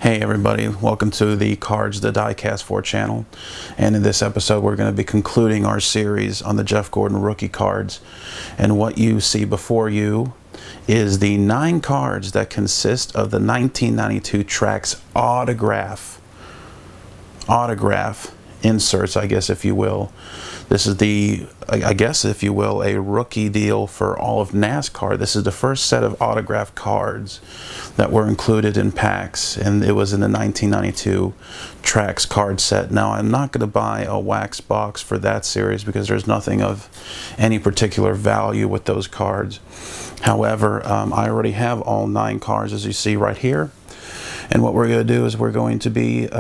Hey everybody, welcome to the Cards the Diecast 4 channel, and in this episode we're going to be concluding our series on the Jeff Gordon rookie cards. And what you see before you is the 9 cards that consist of the 1992 Traks autograph inserts, I guess, if you will. This is the, I guess, if you will, a rookie deal for all of NASCAR. This is the first set of autograph cards that were included in packs, and it was in the 1992 Traks card set. Now, I'm not going to buy a wax box for that series because there's nothing of any particular value with those cards. However, I already have all 9 cards, as you see right here. And what we're going to do is we're going to be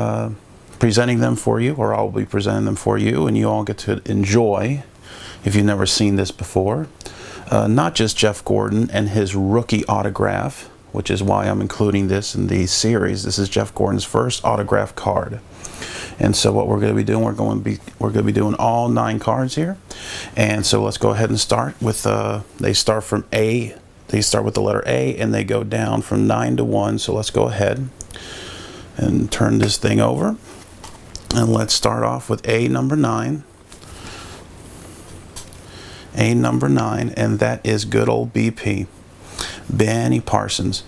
presenting them for you, or I'll be presenting them for you, and you all get to enjoy, if you've never seen this before, not just Jeff Gordon and his rookie autograph, which is why I'm including this in the series. This is Jeff Gordon's first autograph card. And so what we're going to be doing, we're going to be doing all 9 cards here. And so let's go ahead and start with they start from A. They start with the letter A and they go down from 9 to 1. So let's go ahead and turn this thing over. And let's start off with A number 9. A number 9, and that is good old BP. Ernie Parsons.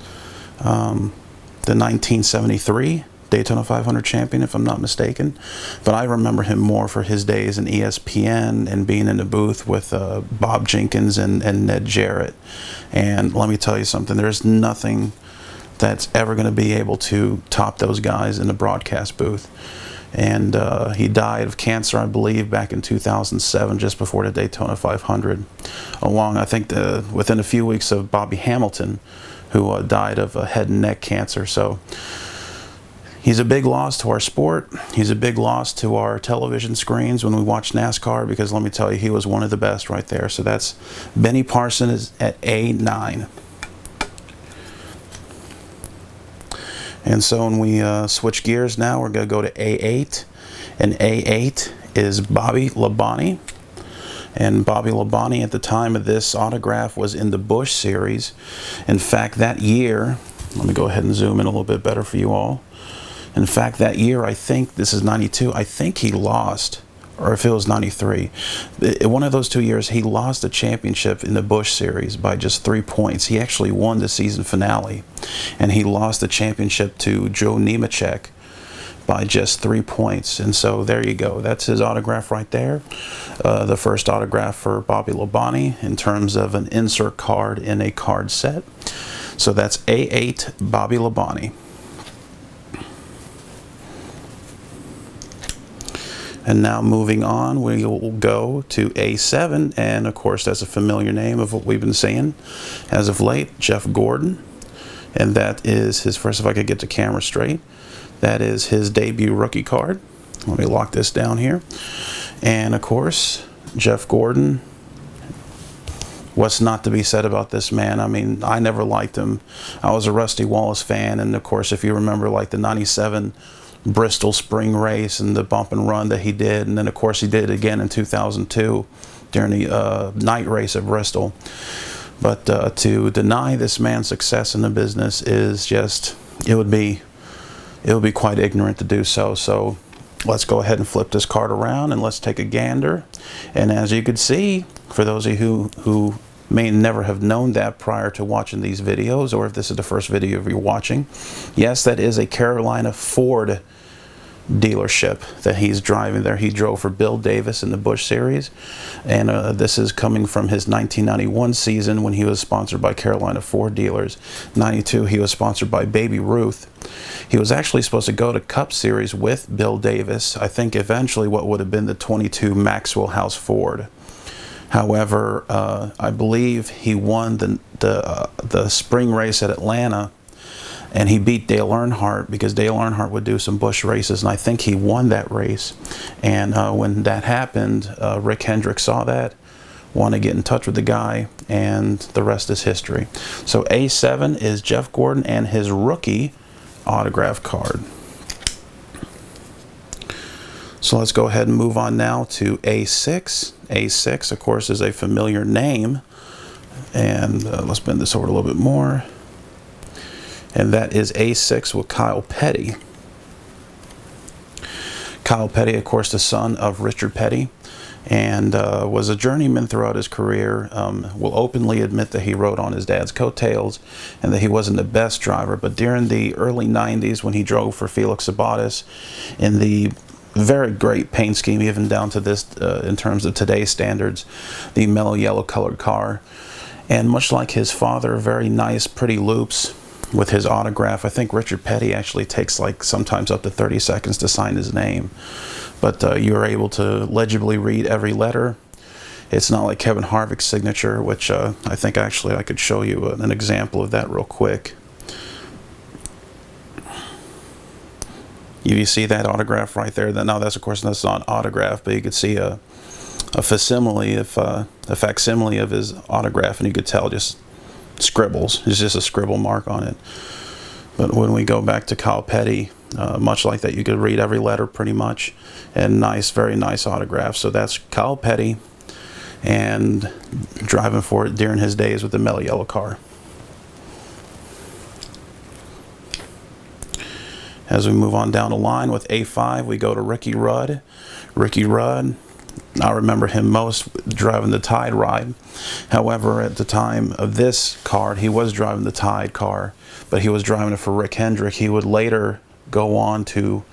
The 1973 Daytona 500 champion, if I'm not mistaken. But I remember him more for his days in ESPN and being in the booth with Bob Jenkins and Ned Jarrett. And let me tell you something, there's nothing that's ever going to be able to top those guys in the broadcast booth. And he died of cancer, I believe, back in 2007, just before the Daytona 500. Along, I think, within a few weeks of Bobby Hamilton, who died of head and neck cancer. So he's a big loss to our sport. He's a big loss to our television screens when we watch NASCAR, because let me tell you, he was one of the best right there. So that's Ernie Parsons at A9. And so when we switch gears now, we're going to go to A8. And A8 is Bobby Labonte. And Bobby Labonte at the time of this autograph was in the Busch series. In fact, that year, let me go ahead and zoom in a little bit better for you all. In fact, that year, I think, this is 92, I think he lost, or if it was 93. One of those 2 years, he lost the championship in the Busch series by just 3 points. He actually won the season finale, and he lost the championship to Joe Nemechek by just 3 points. And so there you go. That's his autograph right there. The first autograph for Bobby Labonte in terms of an insert card in a card set. So that's A8 Bobby Labonte. And now moving on, we will go to A7, and of course that's a familiar name of what we've been saying as of late, Jeff Gordon. And that is his first, if I could get the camera straight, that is his debut rookie card. Let me lock this down here. And of course, Jeff Gordon, what's not to be said about this man? I mean, I never liked him. I was a Rusty Wallace fan, and of course, if you remember, like the 97 Bristol spring race and the bump and run that he did, and then of course he did it again in 2002 during the night race at Bristol. But to deny this man's success in the business is just, it would be quite ignorant to do so. So let's go ahead and flip this card around and let's take a gander. And as you can see, for those of you who may never have known that prior to watching these videos, or if this is the first video you're watching, yes, that is a Carolina Ford dealership that he's driving there. He drove for Bill Davis in the Busch series, and this is coming from his 1991 season when he was sponsored by Carolina Ford dealers. 92, he was sponsored by Baby Ruth. He was actually supposed to go to Cup Series with Bill Davis, I think eventually what would have been the 22 Maxwell House Ford. However, I believe he won the spring race at Atlanta, and he beat Dale Earnhardt, because Dale Earnhardt would do some Busch races, and I think he won that race. And when that happened, Rick Hendrick saw that, wanted to get in touch with the guy, and the rest is history. So A7 is Jeff Gordon and his rookie autograph card. So let's go ahead and move on now to A6. A6, of course, is a familiar name. And let's bend this over a little bit more. and that is A6 with Kyle Petty. Kyle Petty, of course, the son of Richard Petty, and was a journeyman throughout his career. Will openly admit that he rode on his dad's coattails and that he wasn't the best driver, but during the early 90s when he drove for Felix Sabates in the very great paint scheme, even down to this, in terms of today's standards, the mellow yellow colored car. And much like his father, very nice, pretty loops with his autograph. I think Richard Petty actually takes like sometimes up to 30 seconds to sign his name. But you're able to legibly read every letter. It's not like Kevin Harvick's signature, which I think actually I could show you an example of that real quick. You see that autograph right there? Now that's, of course, that's not autograph, but you could see a facsimile, a facsimile of his autograph, and you could tell just scribbles. It's just a scribble mark on it. But when we go back to Kyle Petty, much like that, you could read every letter pretty much, and nice, very nice autograph. So that's Kyle Petty, and driving for it during his days with the mellow yellow car. As we move on down the line with A5, we go to Ricky Rudd. Ricky Rudd, I remember him most driving the Tide ride. However, at the time of this card, he was driving the Tide car, but he was driving it for Rick Hendrick. He would later go on to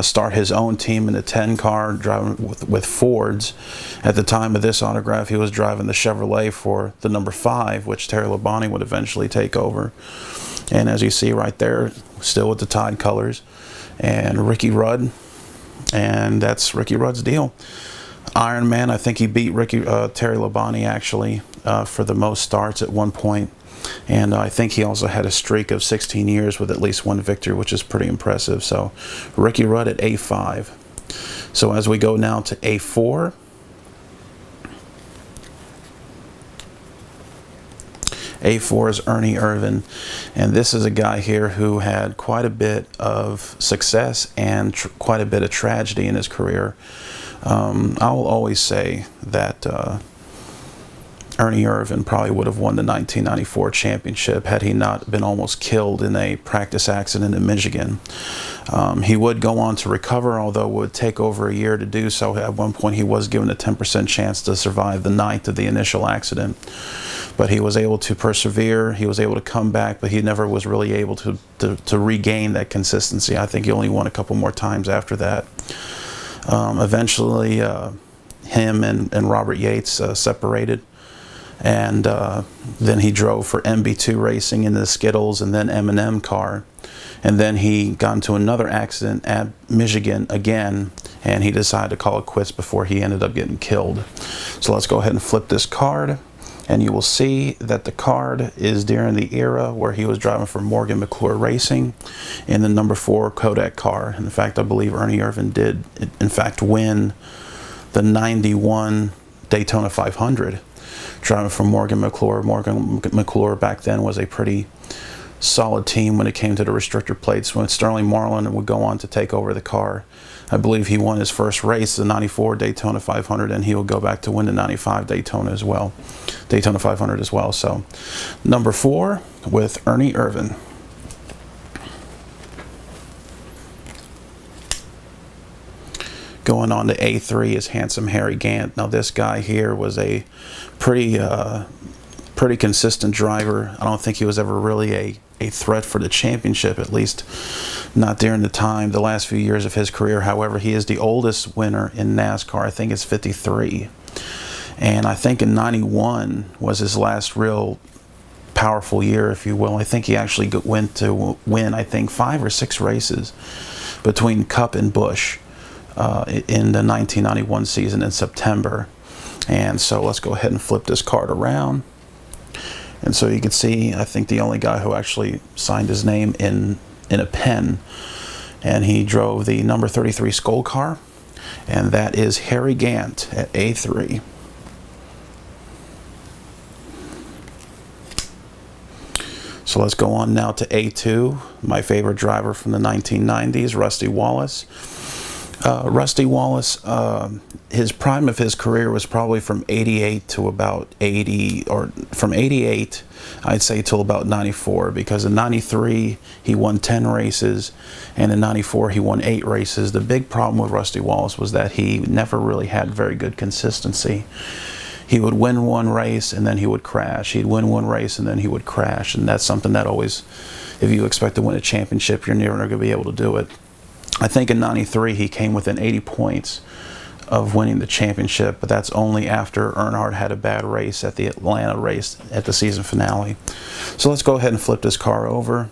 start his own team in the 10 car, driving with Fords. At the time of this autograph, he was driving the Chevrolet for the number 5, which Terry Labonte would eventually take over. And as you see right there, still with the Tide colors, and Ricky Rudd, and that's Ricky Rudd's deal. Iron Man, I think he beat Terry Labonte actually for the most starts at one point, and I think he also had a streak of 16 years with at least one victory, which is pretty impressive. So Ricky Rudd at A5. So as we go now to A4, A4 is Ernie Irvan, and this is a guy here who had quite a bit of success and quite a bit of tragedy in his career. I will always say that Ernie Irvan probably would have won the 1994 championship had he not been almost killed in a practice accident in Michigan. He would go on to recover, although it would take over a year to do so. At one point he was given a 10% chance to survive the night of the initial accident. But he was able to persevere, he was able to come back, but he never was really able to regain that consistency. I think he only won a couple more times after that. Eventually, him and Robert Yates separated, and then he drove for MB2 Racing in the Skittles and then M&M car. And then he got into another accident at Michigan again, and he decided to call it quits before he ended up getting killed. So let's go ahead and flip this card. And you will see that the card is during the era where he was driving for Morgan McClure Racing in the number 4 Kodak car. In fact, I believe Ernie Irvan did, in fact, win the 91 Daytona 500 driving for Morgan McClure. Morgan McClure back then was a pretty solid team when it came to the restrictor plates. When Sterling Marlin would go on to take over the car, I believe he won his first race, the 94 Daytona 500, and he will go back to win the 95 Daytona as well, Daytona 500 as well. So number 4 with Ernie Irvan. Going on to A3 is Handsome Harry Gant. Now this guy here was a pretty consistent driver. I don't think he was ever really a threat for the championship, at least not during the last few years of his career. However, he is the oldest winner in NASCAR. I think it's 53. And I think in 91 was his last real powerful year, if you will. I think he actually went to win, I think, 5 or 6 races between Cup and Busch in the 1991 season in September. And so let's go ahead and flip this card around. And so you can see, I think the only guy who actually signed his name in a pen, and he drove the number 33 Skoal car, and that is Harry Gant at A3. So let's go on now to A2, my favorite driver from the 1990s, Rusty Wallace. Rusty Wallace, his prime of his career was probably from 88 to about 80, or from 88, I'd say, till about 94, because in 93 he won 10 races, and in 94 he won 8 races. The big problem with Rusty Wallace was that he never really had very good consistency. He would win one race and then he would crash. He'd win one race and then he would crash, and that's something that always, if you expect to win a championship, you're never going to be able to do it. I think in 93 he came within 80 points of winning the championship, but that's only after Earnhardt had a bad race at the Atlanta race at the season finale. So let's go ahead and flip this car over.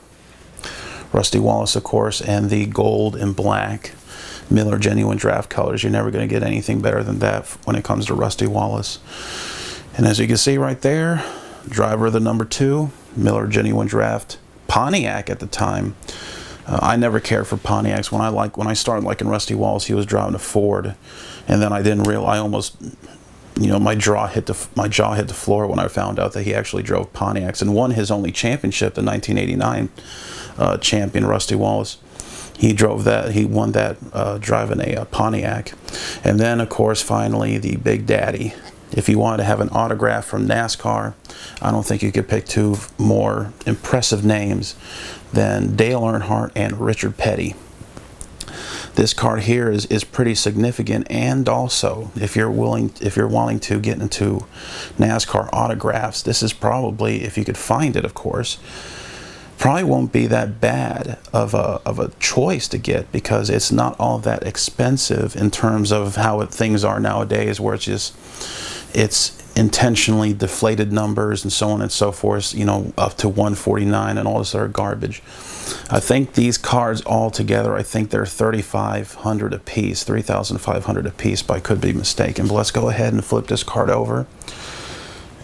Rusty Wallace, of course, and the gold and black Miller Genuine Draft colors. You're never going to get anything better than that when it comes to Rusty Wallace. And as you can see right there, driver of the number 2 Miller Genuine Draft Pontiac at the time. I never cared for Pontiacs. When I started liking Rusty Wallace, he was driving a Ford, and then I didn't realize, I almost, my jaw hit the floor when I found out that he actually drove Pontiacs and won his only championship, the 1989 champion Rusty Wallace. He drove that. He won that driving a Pontiac, and then of course finally the Big Daddy. If you wanted to have an autograph from NASCAR, I don't think you could pick 2 more impressive names than Dale Earnhardt and Richard Petty. This card here is pretty significant, and also if you're wanting to get into NASCAR autographs, this is probably, if you could find it, of course, probably won't be that bad of a choice to get, because it's not all that expensive in terms of how things are nowadays, where it's intentionally deflated numbers and so on and so forth, up to 149 and all this other garbage. I think these cards all together, I think they're 3,500 a piece, 3,500 a piece, but I could be mistaken. But let's go ahead and flip this card over,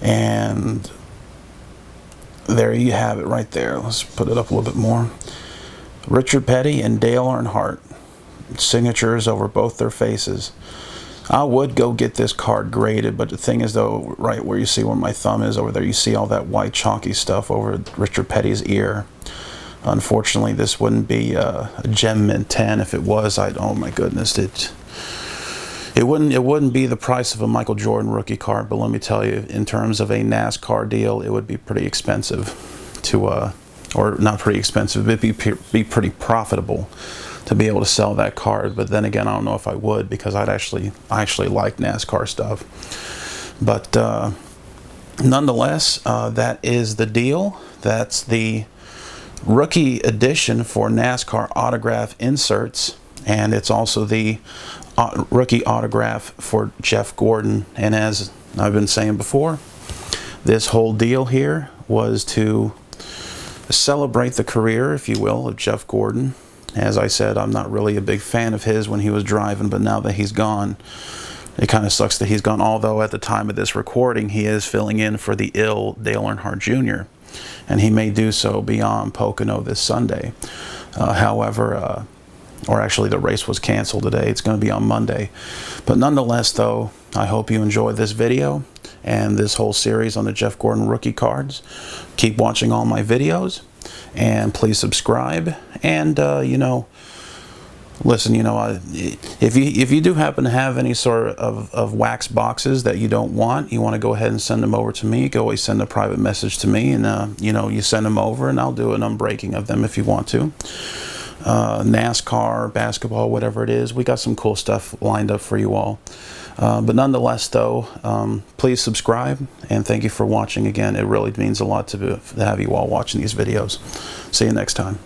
and there you have it right there. Let's put it up a little bit more. Richard Petty and Dale Earnhardt, signatures over both their faces. I would go get this card graded, but the thing is, though, right where you see where my thumb is over there, you see all that white chalky stuff over Richard Petty's ear. Unfortunately, this wouldn't be a Gem Mint 10. If it was, oh my goodness, it wouldn't be the price of a Michael Jordan rookie card. But let me tell you, in terms of a NASCAR deal, it would be pretty expensive to, or not pretty expensive, it'd be pretty profitable to be able to sell that card. But then again, I don't know if I would, because I actually like NASCAR stuff. But nonetheless, that is the deal. That's the rookie edition for NASCAR autograph inserts, and it's also the rookie autograph for Jeff Gordon. And as I've been saying before, this whole deal here was to celebrate the career, if you will, of Jeff Gordon. As I said, I'm not really a big fan of his when he was driving, but now that he's gone, it kind of sucks that he's gone, although at the time of this recording, he is filling in for the ill Dale Earnhardt Jr., and he may do so beyond Pocono this Sunday. However, or actually the race was canceled today. It's going to be on Monday. But nonetheless, though, I hope you enjoyed this video and this whole series on the Jeff Gordon rookie cards. Keep watching all my videos, and please subscribe. And listen, if you do happen to have any sort of wax boxes that you don't want, you want to go ahead and send them over to me. You can always send a private message to me, and you send them over, and I'll do an unbreaking of them if you want to. NASCAR, basketball, whatever it is, we got some cool stuff lined up for you all. But nonetheless, though, please subscribe, and thank you for watching again. It really means a lot to have you all watching these videos. See you next time.